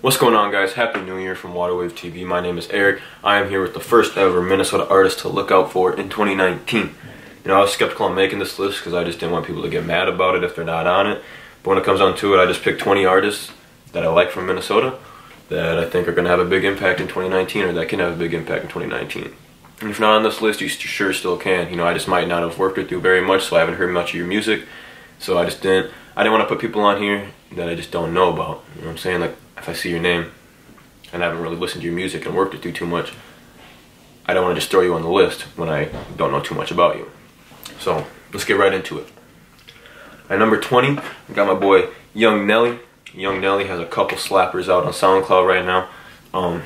What's going on, guys? Happy New Year from Waterwave TV. My name is Eric. I am here with the first ever Minnesota artist to look out for in 2019. You know, I was skeptical on making this list because I just didn't want people to get mad about it if they're not on it. But when it comes down to it, I just picked 20 artists that I like from Minnesota that I think are going to have a big impact in 2019, or that can have a big impact in 2019. And if you're not on this list, you sure still can. You know, I just might not have worked with you very much, so I haven't heard much of your music. So I didn't want to put people on here that I just don't know about. You know what I'm saying? Like, if I see your name and I haven't really listened to your music and worked with you too much, I don't want to just throw you on the list when I don't know too much about you. So let's get right into it. At number 20, I got my boy Young Nelly. Young Nelly has a couple slappers out on SoundCloud right now.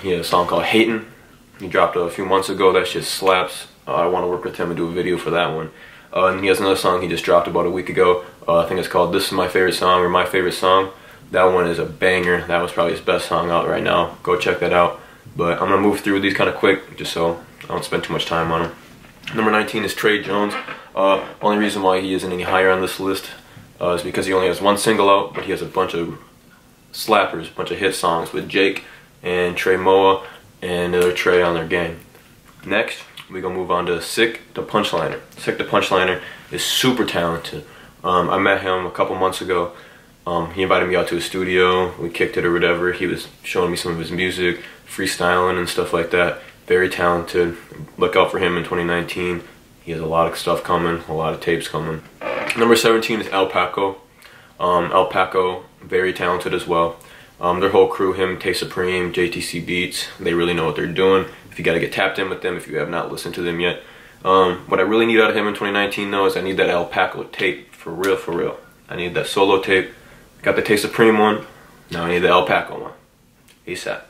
He has a song called Hatin'. He dropped a few months ago. That shit slaps. I want to work with him and do a video for that one. And he has another song he just dropped about a week ago. I think it's called This Is My Favorite Song, or My Favorite Song. That one is a banger. That was probably his best song out right now. Go check that out. But I'm going to move through these kind of quick just so I don't spend too much time on them. Number 19 is Trey Jones. Only reason why he isn't any higher on this list is because he only has one single out, but he has a bunch of slappers, a bunch of hit songs with Jake and Trey Moa and another Trey on their gang. Next, we're going to move on to Sick the Punchliner. Sick the Punchliner is super talented. I met him a couple months ago. He invited me out to his studio. We kicked it or whatever. He was showing me some of his music, freestyling and stuff like that. Very talented. Look out for him in 2019. He has a lot of stuff coming, a lot of tapes coming. Number 17 is Paco. Paco, very talented as well. Their whole crew, him, Tay Supreme, JTC Beats, they really know what they're doing. If you got to get tapped in with them, if you have not listened to them yet. What I really need out of him in 2019 though is I need that Paco tape, for real, for real. I need that solo tape. Got the Tay Supreme one, now I need the Paco one. ASAP.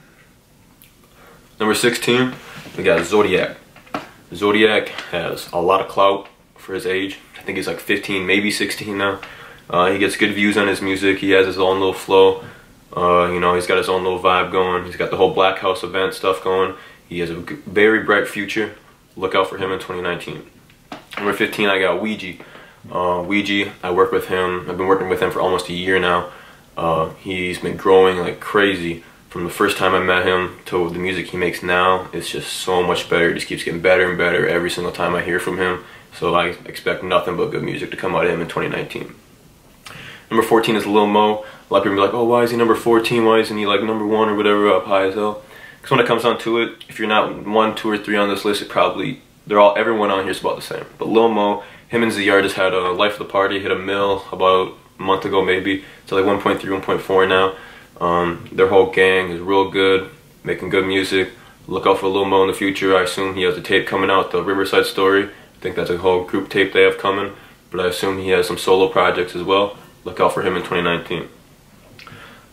Number 16, we got Zodiac. Zodiac has a lot of clout for his age. I think he's like 15, maybe 16 now. He gets good views on his music. He has his own little flow. You know, he's got his own little vibe going. He's got the whole Black House event stuff going. He has a very bright future. Look out for him in 2019. Number 15, I got Ouija. Ouija, I work with him. I've been working with him for almost a year now. He's been growing like crazy. From the first time I met him to the music he makes now, it's just so much better. It just keeps getting better and better every single time I hear from him. So I expect nothing but good music to come out of him in 2019. Number 14 is Lil Mo. A lot of people be like, oh, why is he number 14? Why isn't he like number 1 or whatever up high as hell? Because when it comes down to it, if you're not 1, 2, or 3 on this list, everyone on here is about the same. But Lil Mo, him and ZR just had a Life of the Party, hit a mill about a month ago maybe. It's like 1.3, 1.4 now. Their whole gang is real good, making good music. Look out for Lil Mo in the future. I assume he has a tape coming out, the Riverside Story. I think that's a whole group tape they have coming. But I assume he has some solo projects as well. Look out for him in 2019.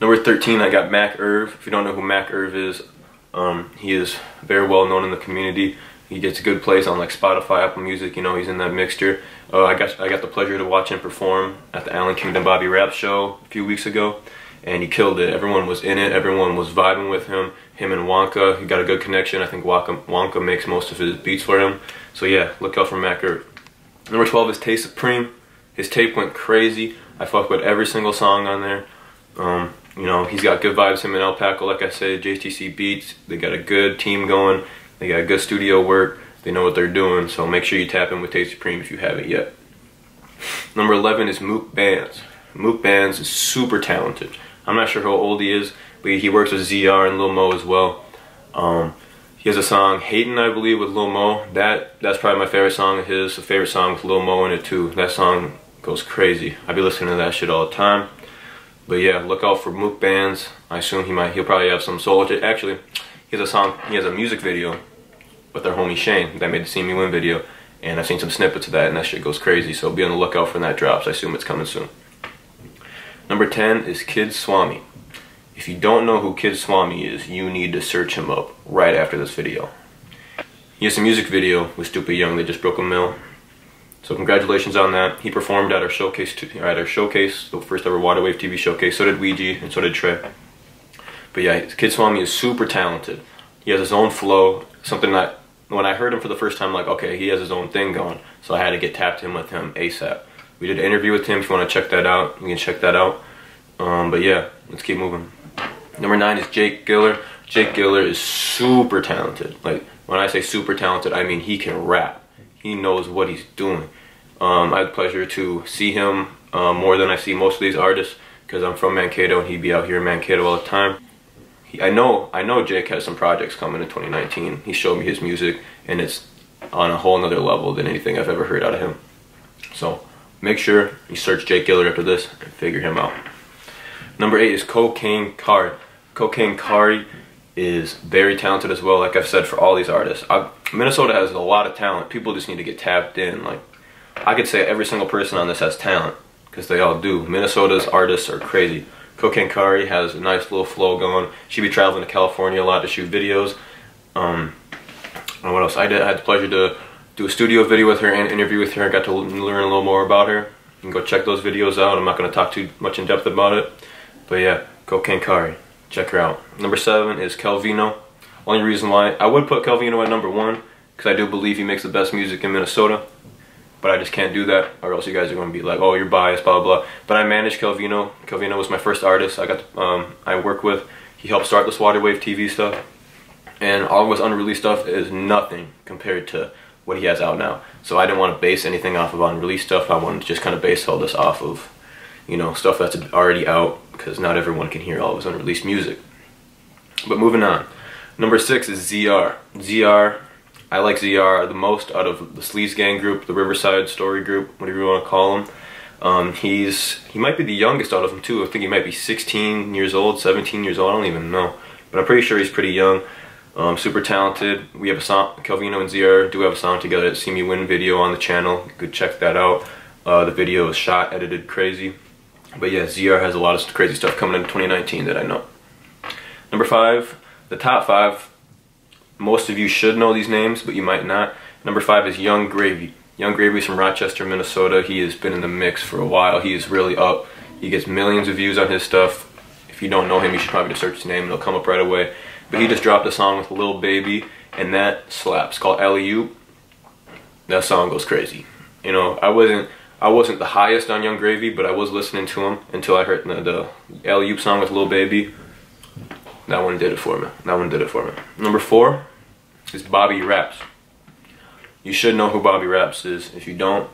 Number 13, I got Mack Irv. If you don't know who Mack Irv is, he is very well known in the community. He gets a good place on like Spotify, Apple Music. You know, he's in that mixture. I got the pleasure to watch him perform at the Allen Kingdom Bobby Rap show a few weeks ago, and he killed it. Everyone was in it. Everyone was vibing with him. Him and Wonka, he got a good connection. I think Wonka makes most of his beats for him. So yeah, look out for Mack Irv. Number 12 is Tay Supreme. His tape went crazy. I fuck with every single song on there. You know, he's got good vibes, him and Paco, like I said, JTC Beats. They got a good team going. They got good studio work. They know what they're doing, so make sure you tap in with Tay Supreme if you haven't yet. Number 11 is Mook Bands. Mook Bands is super talented. I'm not sure how old he is, but he works with ZR and Lil Mo as well. He has a song, Hatin', I believe, with Lil Mo. That's probably my favorite song of his. A favorite song with Lil Mo in it too. That song goes crazy. I be listening to that shit all the time. But yeah, look out for Mook Bands. I assume he'll probably have some solo. Actually, he has a music video with their homie Shane that made the See Me Win video, and I've seen some snippets of that, and that shit goes crazy. So be on the lookout for when that drops. I assume it's coming soon. Number 10 is Kid Swami. If you don't know who Kid Swami is, you need to search him up right after this video. He has a music video with Stupid Young. They just broke a mill. So congratulations on that. He performed at our showcase, the first ever Waterwave TV showcase. So did Ouija, and so did Trey. But yeah, Kid Swami is super talented. He has his own flow. Something that, when I heard him for the first time, like, okay, he has his own thing going. So I had to get tapped in with him ASAP. We did an interview with him. If you want to check that out, you can check that out. But yeah, let's keep moving. Number 9 is Jake Giller. Jake Giller is super talented. Like, when I say super talented, I mean he can rap. He knows what he's doing. I had the pleasure to see him more than I see most of these artists, because I'm from Mankato and he'd be out here in Mankato all the time. I know Jake has some projects coming in 2019. He showed me his music, and it's on a whole nother level than anything I've ever heard out of him. So make sure you search Jake Giller after this and figure him out. Number 8 is Cocaine Cari. Cocaine Cari is very talented as well, like I've said for all these artists. Minnesota has a lot of talent. People just need to get tapped in. Like, I could say every single person on this has talent, because they all do. Minnesota's artists are crazy. Cocaine Cari has a nice little flow going. She'd be traveling to California a lot to shoot videos. And what else? I had the pleasure to do a studio video with her and interview with her. I got to learn a little more about her. You can go check those videos out. I'm not going to talk too much in depth about it. But yeah, Cocaine Cari. Check her out. Number 7 is Calvino. Only reason why I would put Calvino at number 1, because I do believe he makes the best music in Minnesota. But I just can't do that, or else you guys are going to be like, oh, you're biased, blah, blah, blah. But I managed Calvino. Calvino was my first artist I worked with. He helped start this Waterwave TV stuff. And all of his unreleased stuff is nothing compared to what he has out now. So I didn't want to base anything off of unreleased stuff. I wanted to just kind of base all this off of, you know, stuff that's already out, because not everyone can hear all of his unreleased music. But moving on. Number 6 is ZR. ZR, I like ZR the most out of the Sleaze Gang group, the Riverside Story group, whatever you want to call him. He might be the youngest out of them too. I think he might be 16 years old, 17 years old, I don't even know. But I'm pretty sure he's pretty young. Super talented. We have a song, Calvino and ZR do have a song together, See Me Win video on the channel. You could check that out. The video is shot, edited crazy. But yeah, ZR has a lot of crazy stuff coming in 2019 that I know. Number 5, the top 5. Most of you should know these names, but you might not. Number 5 is Yung Gravy. Yung Gravy is from Rochester, Minnesota. He has been in the mix for a while. He is really up. He gets millions of views on his stuff. If you don't know him, you should probably just search his name and it'll come up right away. But he just dropped a song with Lil Baby, and that slaps. It's called Alley-Oop. That song goes crazy. You know, I wasn't the highest on Yung Gravy, but I was listening to him until I heard the Alley-Oop song with Lil Baby. That one did it for me. That one did it for me. Number 4 is Bobby Raps. You should know who Bobby Raps is. If you don't,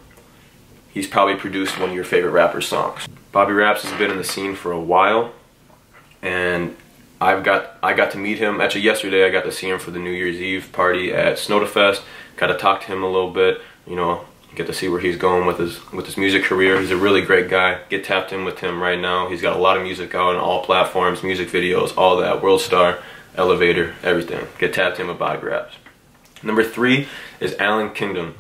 he's probably produced one of your favorite rappers' songs. Bobby Raps has been in the scene for a while, and I got to meet him. Actually, yesterday I got to see him for the New Year's Eve party at Snowdafest. Got to talk to him a little bit. You know, get to see where he's going with his music career. He's a really great guy. Get tapped in with him right now. He's got a lot of music out on all platforms, music videos, all that. World Star, Elevator, everything. Get tapped in with Bobby Raps. Number 3 is Alan Kingdom.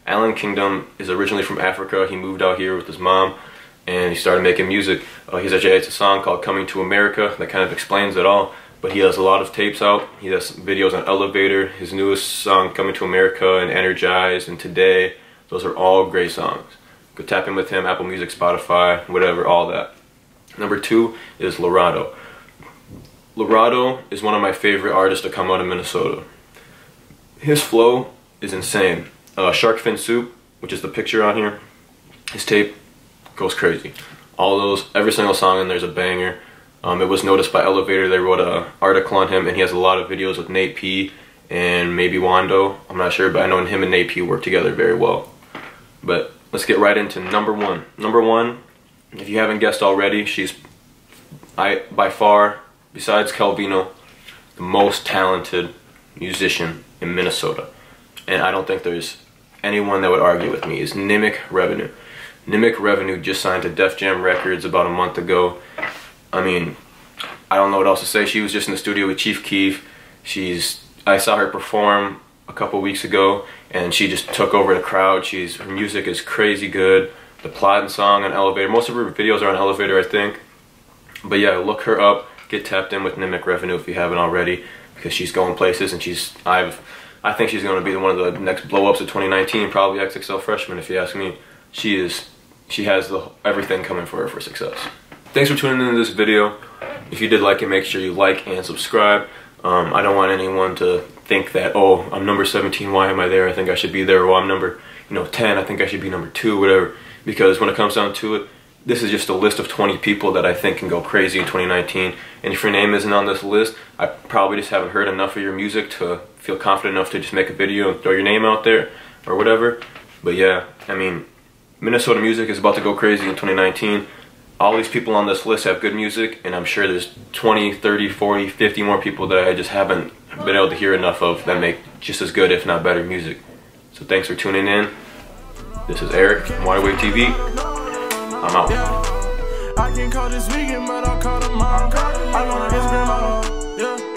Alan Kingdom is originally from Africa. He moved out here with his mom, and he started making music. He's actually has a song called Coming to America that kind of explains it all. But he has a lot of tapes out. He has videos on Elevator, his newest song Coming to America, and Energized, and Today. Those are all great songs. Go tap in with him, Apple Music, Spotify, whatever, all that. Number 2 is Liberado. Liberado is one of my favorite artists to come out of Minnesota. His flow is insane. Shark Fin Soup, which is the picture on here, his tape goes crazy. All those, every single song in there is a banger. It was noticed by Elevator. They wrote an article on him, and he has a lot of videos with Nate P and maybe Wando. I'm not sure, but I know him and Nate P work together very well. But let's get right into number 1. Number 1, if you haven't guessed already, she's by far, besides Calvino, the most talented musician in Minnesota. And I don't think there's anyone that would argue with me, is Nemec Revenue. Nemec Revenue just signed to Def Jam Records about a month ago. I mean, I don't know what else to say. She was just in the studio with Chief Keef. I saw her perform a couple weeks ago, and she just took over the crowd. Her music is crazy good. The Plottin' song on Elevator. Most of her videos are on Elevator, I think. But yeah, look her up. Get tapped in with Nemec Revenue if you haven't already, because she's going places, and I think she's going to be one of the next blow-ups of 2019, probably XXL Freshman if you ask me. She has everything coming for her for success. Thanks for tuning into this video. If you did like it, make sure you like and subscribe. I don't want anyone to think that, oh, I'm number 17, why am I there? I think I should be there. Or I'm number 10, I think I should be number 2, whatever. Because when it comes down to it, this is just a list of 20 people that I think can go crazy in 2019. And if your name isn't on this list, I probably just haven't heard enough of your music to feel confident enough to just make a video and throw your name out there or whatever. But yeah, I mean, Minnesota music is about to go crazy in 2019. All these people on this list have good music, and I'm sure there's 20, 30, 40, 50 more people that I just haven't been able to hear enough of that make just as good, if not better, music. So thanks for tuning in. This is Eric from Waterwave TV. I'm out. I can call this vegan, but I'll call them mom. I want an Instagram model. Yeah.